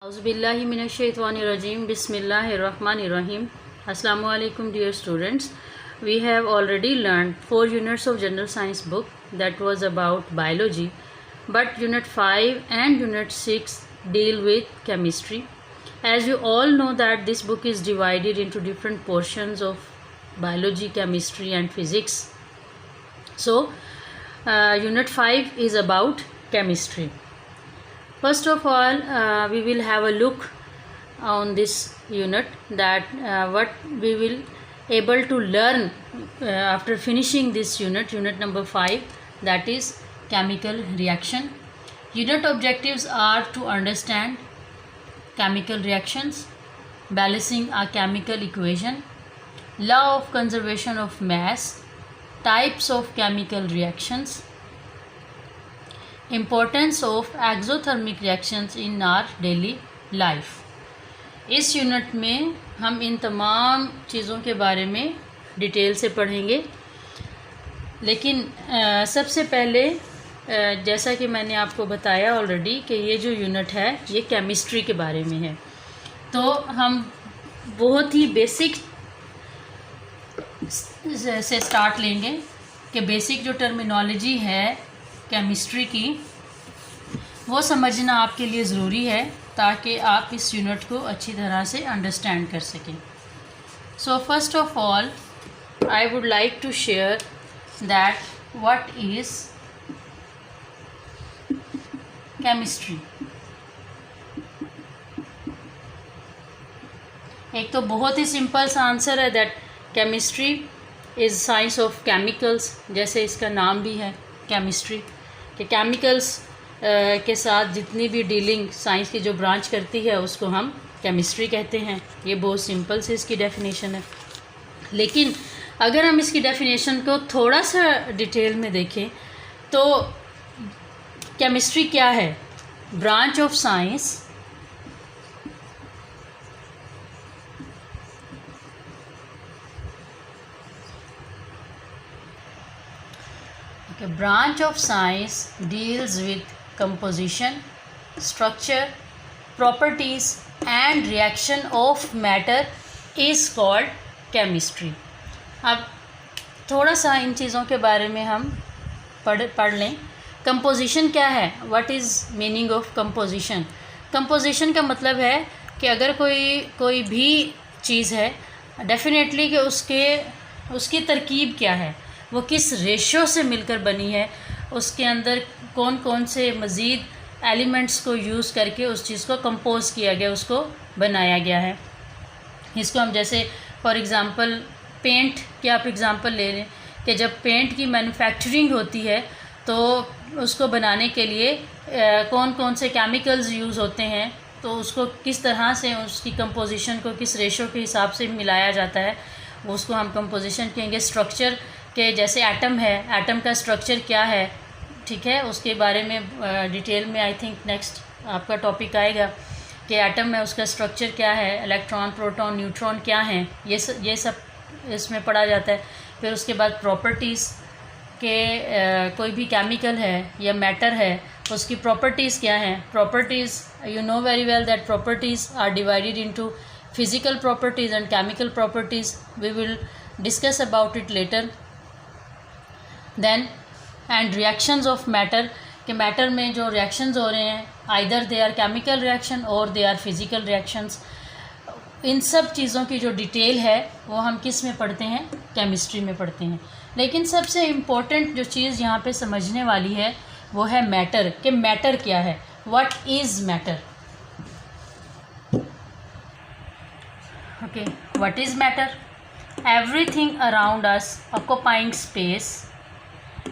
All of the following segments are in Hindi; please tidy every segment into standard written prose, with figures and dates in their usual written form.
Auzubillahiminash-shaytanir-rajim. Bismillahir-rahmanir-rahim. Assalamu alaikum, dear students. We have already learned 4 units of general science book that was about biology, but unit 5 and unit 6 deal with chemistry. As you all know that this book is divided into different portions of biology, chemistry and physics. So unit 5 is about chemistry. First of all, we will have a look on this unit that what we will able to learn after finishing this unit number 5, that is chemical reaction. Unit objectives are to understand chemical reactions, balancing a chemical equation, law of conservation of mass, types of chemical reactions, importance of exothermic reactions in our daily life. इस यूनिट में हम इन तमाम चीज़ों के बारे में डिटेल से पढ़ेंगे, लेकिन सबसे पहले जैसा कि मैंने आपको बताया ऑलरेडी कि ये जो यूनिट है ये केमिस्ट्री के बारे में है, तो हम बहुत ही बेसिक से स्टार्ट लेंगे कि बेसिक जो टर्मिनोलॉजी है केमिस्ट्री की वो समझना आपके लिए ज़रूरी है ताकि आप इस यूनिट को अच्छी तरह से अंडरस्टैंड कर सकें। So first of all I would like to share that what is chemistry. एक तो बहुत ही सिंपल सा आंसर है that chemistry is science of chemicals, जैसे इसका नाम भी है केमिस्ट्री कि केमिकल्स के साथ जितनी भी डीलिंग साइंस की जो ब्रांच करती है उसको हम केमिस्ट्री कहते हैं। ये बहुत सिंपल से इसकी डेफिनेशन है, लेकिन अगर हम इसकी डेफिनेशन को थोड़ा सा डिटेल में देखें तो केमिस्ट्री क्या है? Branch of science branch of science deals with composition, structure, properties and reaction of matter is called chemistry. अब थोड़ा सा इन चीज़ों के बारे में हम पढ़ लें। कंपोजिशन क्या है? What is meaning of composition? Composition का मतलब है कि अगर कोई भी चीज़ है डेफिनेटली कि उसकी तरकीब क्या है, वो किस रेशो से मिलकर बनी है, उसके अंदर कौन कौन से मज़ीद एलिमेंट्स को यूज़ करके उस चीज़ को कंपोज किया गया, उसको बनाया गया है। इसको हम जैसे फॉर एग्ज़ाम्पल पेंट की आप एग्ज़ाम्पल ले लें कि जब पेंट की मैन्युफैक्चरिंग होती है तो उसको बनाने के लिए कौन कौन से केमिकल्स यूज़ होते हैं, तो उसको किस तरह से उसकी कंपोजिशन को किस रेशो के हिसाब से मिलाया जाता है, उसको हम कंपोजिशन कहेंगे। स्ट्रक्चर के जैसे एटम है, एटम का स्ट्रक्चर क्या है, ठीक है, उसके बारे में डिटेल में आई थिंक नेक्स्ट आपका टॉपिक आएगा कि एटम में उसका स्ट्रक्चर क्या है, इलेक्ट्रॉन, प्रोटॉन, न्यूट्रॉन क्या हैं, ये सब इसमें पढ़ा जाता है। फिर उसके बाद प्रॉपर्टीज़ के कोई भी केमिकल है या मैटर है उसकी प्रॉपर्टीज़ क्या हैं। Properties you know very well that properties are divided into physical properties and chemical properties. We will discuss about it later. Then and reactions of matter के मैटर में जो रिएक्शंस हो रहे हैं either they are chemical reaction और दे आर फिज़िकल रिएक्शंस। इन सब चीज़ों की जो डिटेल है वो हम किस में पढ़ते हैं? केमिस्ट्री में पढ़ते हैं। लेकिन सबसे इम्पोर्टेंट जो चीज़ यहाँ पे समझने वाली है वो है मैटर, कि मैटर क्या है, what is matter. Okay, what is matter? Everything around us occupying space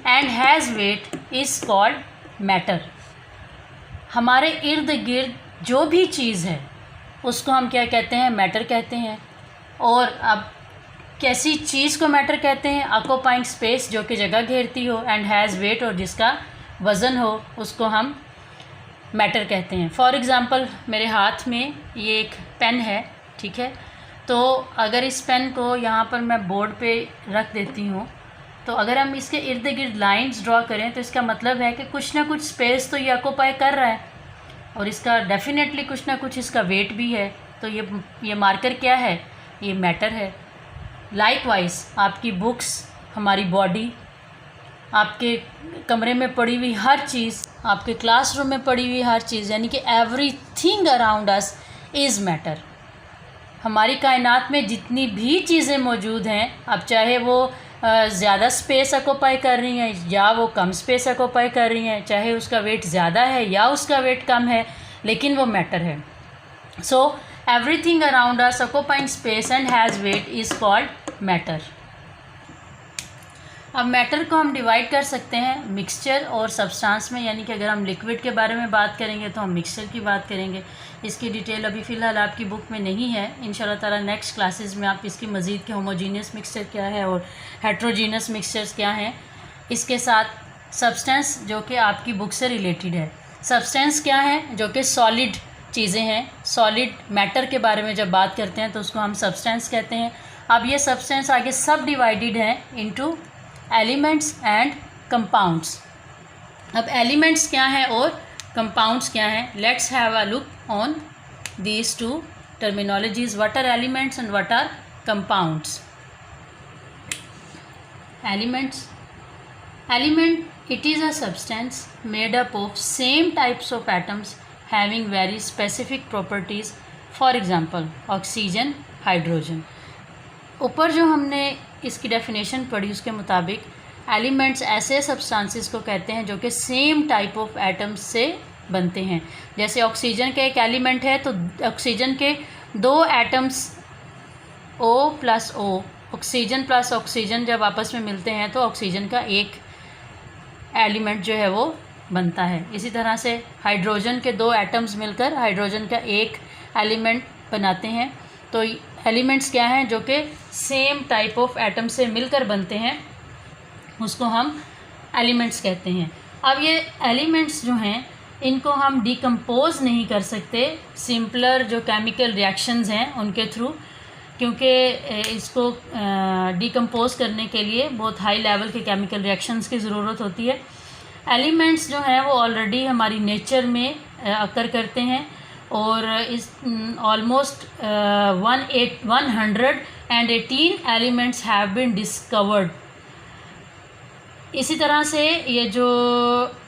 and has wait is called matter. हमारे इर्द गिर्द जो भी चीज़ है उसको हम क्या कहते हैं? मैटर कहते हैं। और अब कैसी चीज़ को मैटर कहते हैं? ऑक्यूपाइंग स्पेस, जो कि जगह घेरती हो, एंड हैज़ वेट, और जिसका वज़न हो, उसको हम मैटर कहते हैं। फॉर एग्ज़ाम्पल मेरे हाथ में ये एक पेन है, ठीक है, तो अगर इस पेन को यहाँ पर मैं बोर्ड पे रख देती हूँ तो अगर हम इसके इर्द गिर्द लाइंस ड्रॉ करें तो इसका मतलब है कि कुछ ना कुछ स्पेस तो ये ऑक्यूपाई कर रहा है। और इसका डेफिनेटली कुछ ना कुछ इसका वेट भी है। तो ये मार्कर क्या है? ये मैटर है। लाइकवाइज आपकी बुक्स, हमारी बॉडी, आपके कमरे में पड़ी हुई हर चीज़, आपके क्लासरूम में पड़ी हुई हर चीज़, यानी कि everything around us is matter. हमारी कायनात में जितनी भी चीज़ें मौजूद हैं, अब चाहे वो ज़्यादा स्पेस ऑक्यूपाई कर रही हैं या वो कम स्पेस ऑक्यूपाई कर रही हैं, चाहे उसका वेट ज़्यादा है या उसका वेट कम है, लेकिन वो मैटर है। So everything around us occupying space and has wait is called matter. अब मैटर को हम डिवाइड कर सकते हैं मिक्सचर और सब्सटेंस में, यानी कि अगर हम लिक्विड के बारे में बात करेंगे तो हम मिक्सचर की बात करेंगे। इसकी डिटेल अभी फ़िलहाल आपकी बुक में नहीं है। इंशाल्लाह ताला नेक्स्ट क्लासेस में आप इसकी मज़ीद के होमोजीनियस मिक्सचर क्या है और हेट्रोजीनियस मिक्सचर्स क्या हैं, इसके साथ सब्सटेंस जो कि आपकी बुक से रिलेटेड है। सब्सटेंस क्या है? जो कि सॉलिड चीज़ें हैं। सॉलिड मैटर के बारे में जब बात करते हैं तो उसको हम सब्सटेंस कहते हैं। अब ये सब्सटेंस आगे सब डिवाइडेड हैं इनटू एलिमेंट्स एंड कंपाउंड्स। अब एलिमेंट्स क्या हैं और कंपाउंड्स क्या हैं? Let's have a look on these two terminologies, what are elements and what are compounds. Element it is a substance made up of same types of atoms having very specific properties, for example oxygen, hydrogen। ऊपर जो हमने इसकी डेफिनेशन पढ़ी उसके मुताबिक एलिमेंट्स ऐसे सब्सटेंसेस को कहते हैं जो कि सेम टाइप ऑफ एटम्स से बनते हैं। जैसे ऑक्सीजन का एक एलिमेंट है तो ऑक्सीजन के दो atoms O plus O, oxygen plus oxygen जब आपस में मिलते हैं तो ऑक्सीजन का एक एलिमेंट जो है वो बनता है। इसी तरह से हाइड्रोजन के दो एटम्स मिलकर हाइड्रोजन का एक एलिमेंट बनाते हैं। तो एलिमेंट्स क्या हैं? जो कि सेम टाइप ऑफ एटम से मिलकर बनते हैं, उसको हम एलिमेंट्स कहते हैं। अब ये एलिमेंट्स जो हैं इनको हम डिकम्पोज नहीं कर सकते सिंपलर जो केमिकल रिएक्शंस हैं उनके थ्रू, क्योंकि इसको डिकम्पोज करने के लिए बहुत हाई लेवल के केमिकल रिएक्शंस की ज़रूरत होती है। एलिमेंट्स जो हैं वो ऑलरेडी हमारी नेचर में अकर करते हैं और इस almost 118 elements have been discovered. इसी तरह से ये जो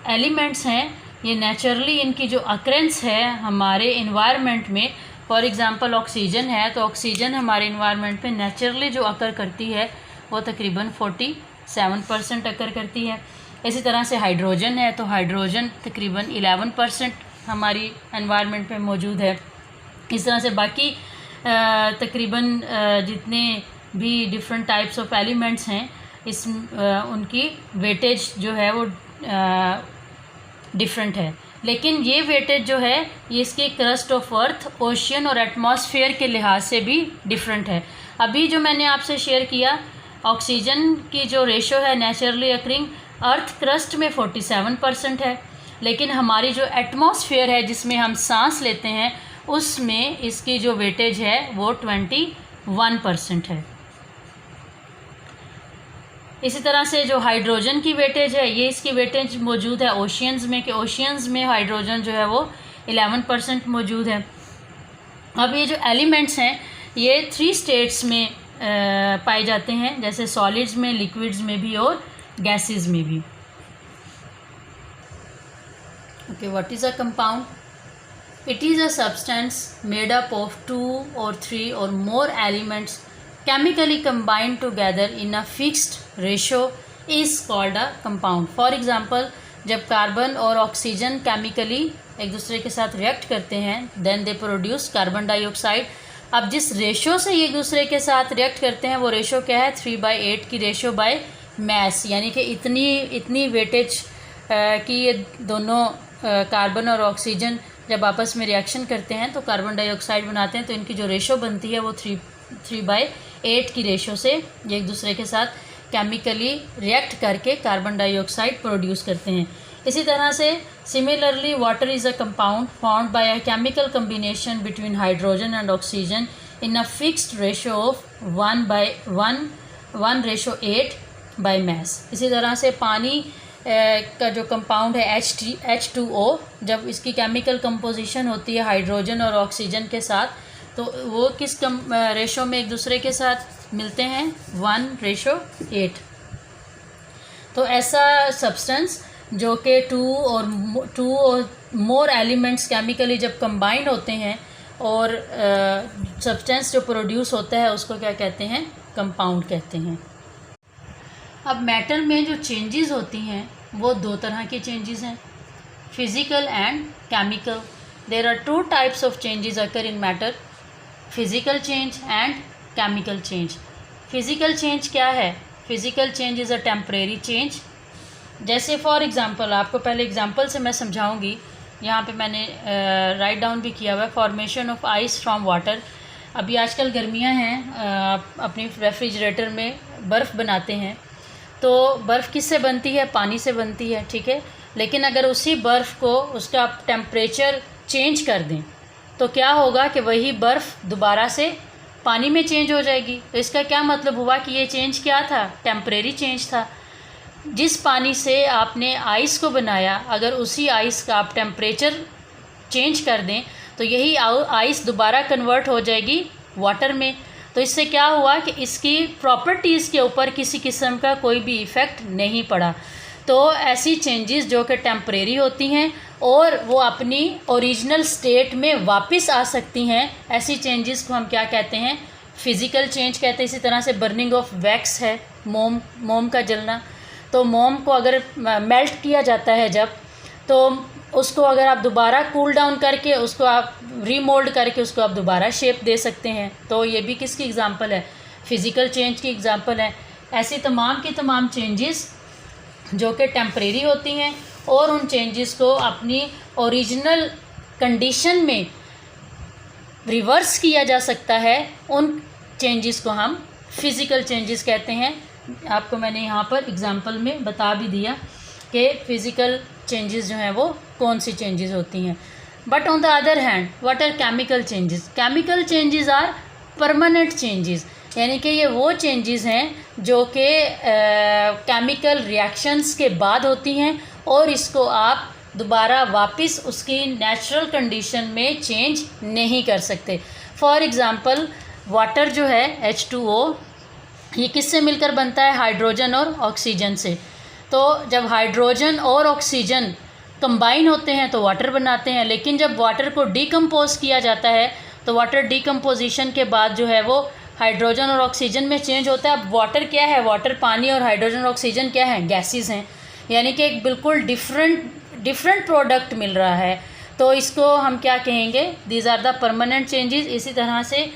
एलिमेंट्स हैं ये नेचुरली इनकी जो अकरेंस है हमारे इन्वायरमेंट में, फॉर एग्ज़ाम्पल ऑक्सीजन है तो ऑक्सीजन हमारे इन्वायरमेंट में नेचुरली जो अकर करती है वो तकरीबन 47% अकर करती है। इसी तरह से हाइड्रोजन है तो हाइड्रोजन तकरीबन 11% हमारी एनवायरनमेंट में मौजूद है। इस तरह से बाकी तकरीबन जितने भी डिफरेंट टाइप्स ऑफ एलिमेंट्स हैं इस उनकी वेटेज जो है वो डिफरेंट है, लेकिन ये वेटेज जो है ये इसके क्रस्ट ऑफ अर्थ, ओशियन और एटमॉस्फेयर के लिहाज से भी डिफरेंट है। अभी जो मैंने आपसे शेयर किया ऑक्सीजन की जो रेशो है नेचुरली अकरिंग अर्थ क्रस्ट में 47% है, लेकिन हमारी जो एटमॉस्फेयर है जिसमें हम सांस लेते हैं उसमें इसकी जो वेटेज है वो 21% है। इसी तरह से जो हाइड्रोजन की वेटेज है ये इसकी वेटेज मौजूद है ओशियंस में, कि ओशियंस में हाइड्रोजन जो है वो 11% मौजूद है। अब ये जो एलिमेंट्स हैं ये 3 स्टेट्स में पाए जाते हैं, जैसे सॉलिड्स में, लिक्विड्स में भी और गैसेस में भी। Okay, what is a compound? It is a substance made up of 2 or 3 or more elements chemically combined together in a fixed ratio is called a compound. For example, जब कार्बन और ऑक्सीजन केमिकली एक दूसरे के साथ रिएक्ट करते हैं then they produce carbon dioxide. अब जिस रेशो से ये एक दूसरे के साथ रिएक्ट करते हैं वो रेशो क्या है? 3/8 की रेशो बाय मैस, यानी कि इतनी वेटेज की ये दोनों कार्बन और ऑक्सीजन जब आपस में रिएक्शन करते हैं तो कार्बन डाइऑक्साइड बनाते हैं, तो इनकी जो रेशो बनती है वो 3/8 की रेशो से ये एक दूसरे के साथ केमिकली रिएक्ट करके कार्बन डाइऑक्साइड प्रोड्यूस करते हैं। इसी तरह से similarly water is a compound formed by a chemical combination between hydrogen and oxygen in a fixed ratio of 1:8 by mass. इसी तरह से पानी का जो कंपाउंड है H2O, जब इसकी केमिकल कंपोजिशन होती है हाइड्रोजन और ऑक्सीजन के साथ, तो वो किस रेशो में एक दूसरे के साथ मिलते हैं, 1:8। तो ऐसा सब्सटेंस जो कि टू और मोर एलिमेंट्स केमिकली जब कंबाइंड होते हैं और सब्सटेंस जो प्रोड्यूस होता है उसको क्या कहते हैं, कंपाउंड कहते हैं। अब मैटर में जो चेंजेस होती हैं वो दो तरह की चेंजेस हैं, physical and chemical. There are 2 types of changes occur in matter, physical change and chemical change. Physical change क्या है? Physical change is a temporary change. जैसे फॉर एग्ज़ाम्पल, आपको पहले एग्ज़ाम्पल से मैं समझाऊंगी। यहाँ पे मैंने राइट डाउन भी किया हुआ है, formation of ice from water. अभी आजकल गर्मियाँ हैं, अपनी रेफ्रिजरेटर में बर्फ़ बनाते हैं, तो बर्फ़ किससे बनती है? पानी से बनती है, ठीक है। लेकिन अगर उसी बर्फ़ को उसका आप टेम्परेचर चेंज कर दें तो क्या होगा कि वही बर्फ़ दोबारा से पानी में चेंज हो जाएगी। तो इसका क्या मतलब हुआ कि ये चेंज क्या था? टेम्परेरी चेंज था। जिस पानी से आपने आइस को बनाया, अगर उसी आइस का आप टेम्परेचर चेंज कर दें तो यही आइस दोबारा कन्वर्ट हो जाएगी वाटर में। तो इससे क्या हुआ कि इसकी प्रॉपर्टीज़ के ऊपर किसी किस्म का कोई भी इफ़ेक्ट नहीं पड़ा। तो ऐसी चेंजेस जो कि टेम्परेरी होती हैं और वो अपनी ओरिजिनल स्टेट में वापस आ सकती हैं, ऐसी चेंजेस को हम क्या कहते हैं? फिज़िकल चेंज कहते हैं। इसी तरह से बर्निंग ऑफ वैक्स है, मोम का जलना। तो मोम को अगर मेल्ट किया जाता है जब, तो उसको अगर आप दोबारा कूल डाउन करके उसको आप रीमोल्ड करके उसको आप दोबारा शेप दे सकते हैं। तो ये भी किसकी एग्ज़ाम्पल है? फिज़िकल चेंज की एग्ज़ाम्पल है। ऐसी तमाम की तमाम चेंजेस जो कि टेम्परेरी होती हैं और उन चेंजेस को अपनी ओरिजिनल कंडीशन में रिवर्स किया जा सकता है, उन चेंजेस को हम फिज़िकल चेंजेस कहते हैं। आपको मैंने यहाँ पर एग्ज़ाम्पल में बता भी दिया कि फ़िज़िकल चेंजेस जो हैं वो कौन सी चेंजेस होती हैं। But on the other hand what are chemical changes? Chemical changes are permanent changes, यानी कि ये वो चेंजेस हैं जो कि केमिकल रिएक्शंस के बाद होती हैं और इसको आप दोबारा वापस उसकी नेचुरल कंडीशन में चेंज नहीं कर सकते। फॉर एग्ज़ाम्पल, वाटर जो है H2O, ये किससे मिलकर बनता है? हाइड्रोजन और ऑक्सीजन से। तो जब हाइड्रोजन और ऑक्सीजन कंबाइन होते हैं तो वाटर बनाते हैं, लेकिन जब वाटर को डिकम्पोज किया जाता है तो वाटर डिकम्पोजिशन के बाद जो है वो हाइड्रोजन और ऑक्सीजन में चेंज होता है। अब वाटर क्या है? वाटर, पानी और हाइड्रोजन और ऑक्सीजन क्या है? गैसेस हैं, यानी कि एक बिल्कुल डिफरेंट प्रोडक्ट मिल रहा है। तो इसको हम क्या कहेंगे? These are the permanent changes. इसी तरह से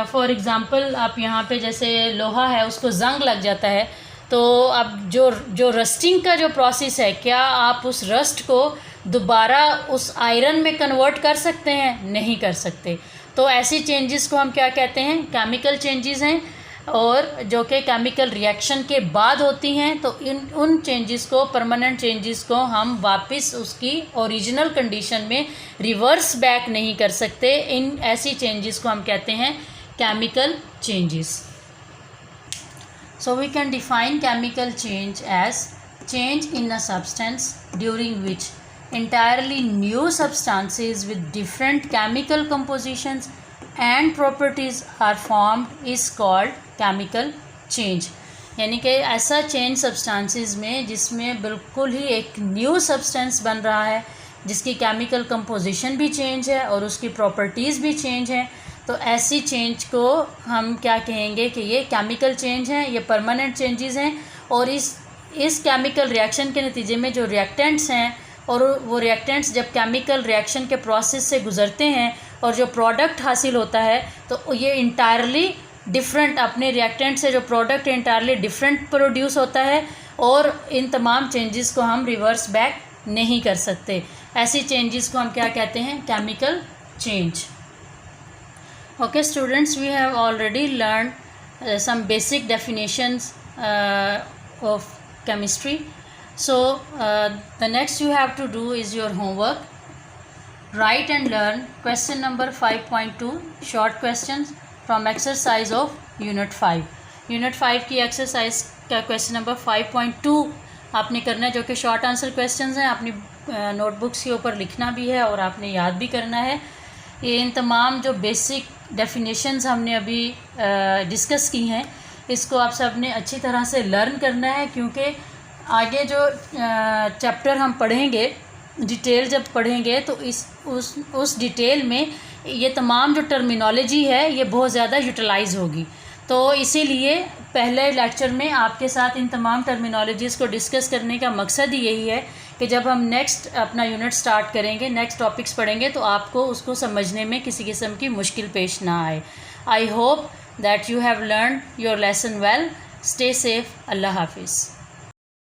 फॉर एग्ज़ाम्पल, आप यहाँ पे जैसे लोहा है उसको जंग लग जाता है, तो अब जो रस्टिंग का जो प्रोसेस है, क्या आप उस रस्ट को दोबारा उस आयरन में कन्वर्ट कर सकते हैं? नहीं कर सकते। तो ऐसी चेंजेस को हम क्या कहते हैं? केमिकल चेंजेस हैं, और जो कि केमिकल रिएक्शन के बाद होती हैं। तो उन चेंजेस को, परमानेंट चेंजेस को हम वापस उसकी ओरिजिनल कंडीशन में रिवर्स बैक नहीं कर सकते। इन ऐसी चेंजेस को हम कहते हैं chemical changes. So we can define chemical change as change in a substance during which entirely new substances with different chemical compositions and properties are formed is called chemical change। यानी कि ऐसा चेंज सब्सटेंसेस में जिसमें बिल्कुल ही एक न्यू सब्सटेंस बन रहा है, जिसकी केमिकल कंपोजिशन भी चेंज है और उसकी प्रॉपर्टीज़ भी चेंज हैं। तो ऐसी चेंज को हम क्या कहेंगे कि ये केमिकल चेंज हैं, ये परमानेंट चेंजेस हैं। और इस केमिकल रिएक्शन के नतीजे में जो रिएक्टेंट्स हैं, और वो रिएक्टेंट्स जब केमिकल रिएक्शन के प्रोसेस से गुज़रते हैं और जो प्रोडक्ट हासिल होता है, तो ये इंटायरली डिफरेंट, अपने रिएक्टेंट से जो प्रोडक्ट इंटायरली डिफरेंट प्रोड्यूस होता है, और इन तमाम चेंजेस को हम रिवर्स बैक नहीं कर सकते। ऐसी चेंजेस को हम क्या कहते हैं? Chemical change. Okay students, we have already learned some basic definitions of chemistry. So the next you have to do is your homework. Write and learn question number 5.2 short questions from exercise of unit 5. Unit 5 की exercise का question number 5.2 आपने करना है, जो कि शॉर्ट आंसर क्वेश्चंस हैं। अपनी नोटबुक्स के ऊपर लिखना भी है और आपने याद भी करना है। ये इन तमाम जो बेसिक डेफिनेशंस हमने अभी डिस्कस की हैं, इसको आप सब ने अच्छी तरह से लर्न करना है, क्योंकि आगे जो चैप्टर हम पढ़ेंगे, डिटेल जब पढ़ेंगे तो उस डिटेल में ये तमाम जो टर्मिनोलॉजी है ये बहुत ज़्यादा यूटिलाइज़ होगी। तो इसीलिए पहले लेक्चर में आपके साथ इन तमाम टर्मिनोलॉजीज़ को डिस्कस करने का मकसद ही यही है कि जब हम नेक्स्ट अपना यूनिट स्टार्ट करेंगे, नेक्स्ट टॉपिक्स पढ़ेंगे, तो आपको उसको समझने में किसी किस्म की मुश्किल पेश ना आए। I hope that you have learn your lesson well. Stay safe. अल्लाह हाफिज़।